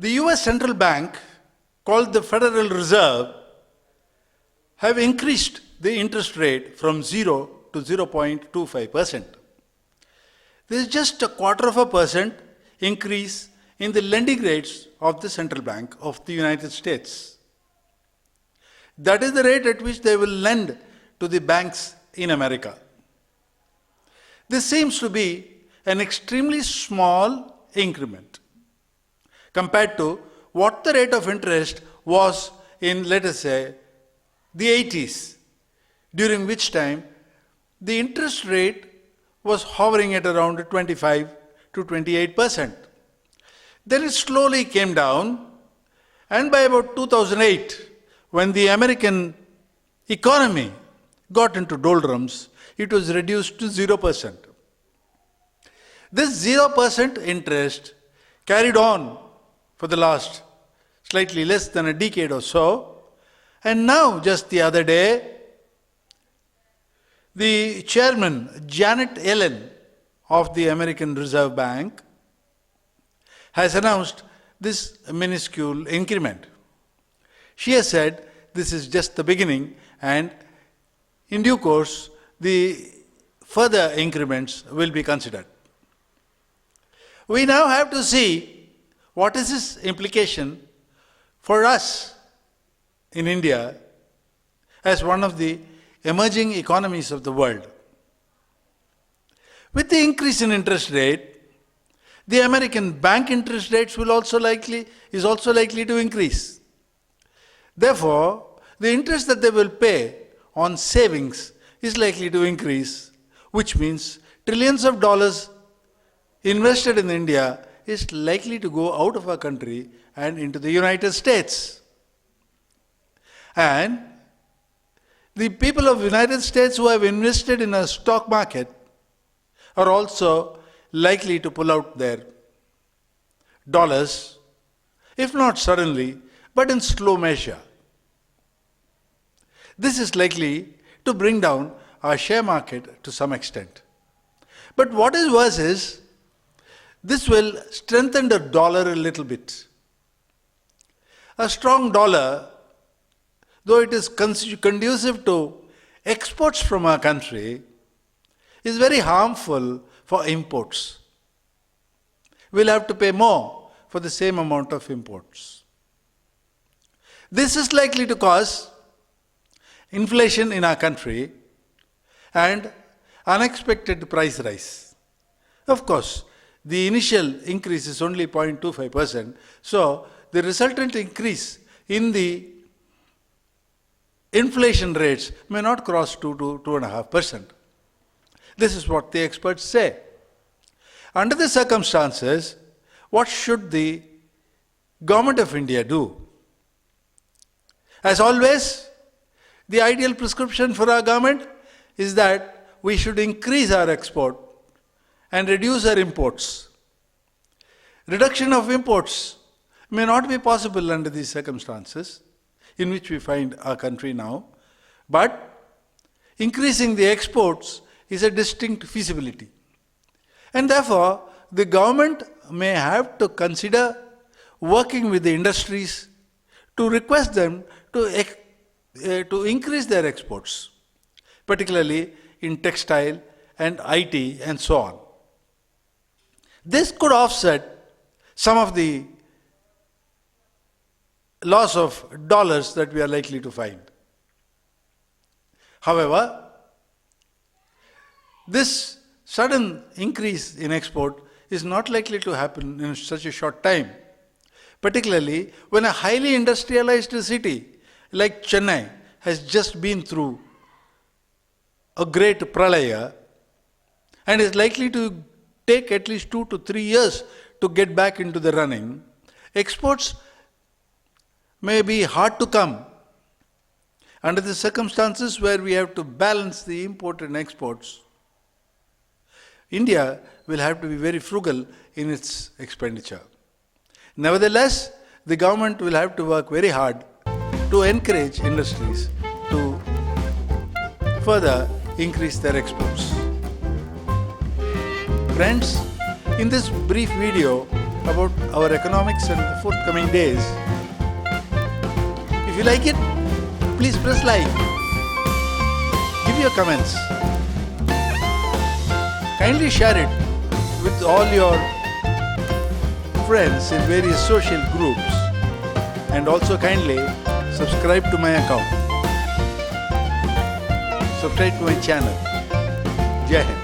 The US Central Bank, called the Federal Reserve, have increased the interest rate from 0 to 0.25%. This is just a 1/4% increase in the lending rates of the Central Bank of the United States. That is the rate at which they will lend to the banks in America. This seems to be an extremely small increment compared to what the rate of interest was in, let us say, the 80s, during which time the interest rate was hovering at around 25 to 28%. Then it slowly came down, and by about 2008, when the American economy got into doldrums, it was reduced to 0%. This 0% interest carried on for the last slightly less than a decade or so, and now just the other day, the chairman, Janet Yellen, of the American Reserve Bank, has announced this minuscule increment. She has said this is just the beginning, and in due course, the further increments will be considered. We now have to see what is its implication for us in India as one of the emerging economies of the world. With the increase in interest rate, the American bank interest rates is also likely to increase. Therefore, the interest that they will pay on savings is likely to increase, which means trillions of dollars invested in India is likely to go out of our country and into the United States. And the people of the United States who have invested in a stock market are also likely to pull out their dollars, if not suddenly, but in slow measure. This is likely to bring down our share market to some extent. But what is worse is, this will strengthen the dollar a little bit. A strong dollar, though it is conducive to exports from our country, is very harmful for imports. We'll have to pay more for the same amount of imports. This is likely to cause inflation in our country and unexpected price rise. Of course, the initial increase is only 0.25%, so the resultant increase in the inflation rates may not cross 2 to 2.5%. This is what the experts say. Under the circumstances, what should the Government of India do? As always, the ideal prescription for our government is that we should increase our export and reduce our imports. Reduction of imports may not be possible under these circumstances in which we find our country now, but increasing the exports is a distinct feasibility. And therefore, the government may have to consider working with the industries to request them to increase their exports, particularly in textile and IT and so on. This could offset some of the loss of dollars that we are likely to find. However, this sudden increase in export is not likely to happen in such a short time, particularly when a highly industrialized city like Chennai has just been through a great pralaya and is likely to take at least 2 to 3 years to get back into the running. Exports may be hard to come under the circumstances where we have to balance the import and exports. India will have to be very frugal in its expenditure. Nevertheless, the government will have to work very hard to encourage industries to further increase their exports. Friends, in this brief video, about our economics and the forthcoming days. If you like it, please press like. Give your comments. Kindly share it with all your friends in various social groups, and also kindly subscribe to my account. Subscribe to my channel. Jai Hind.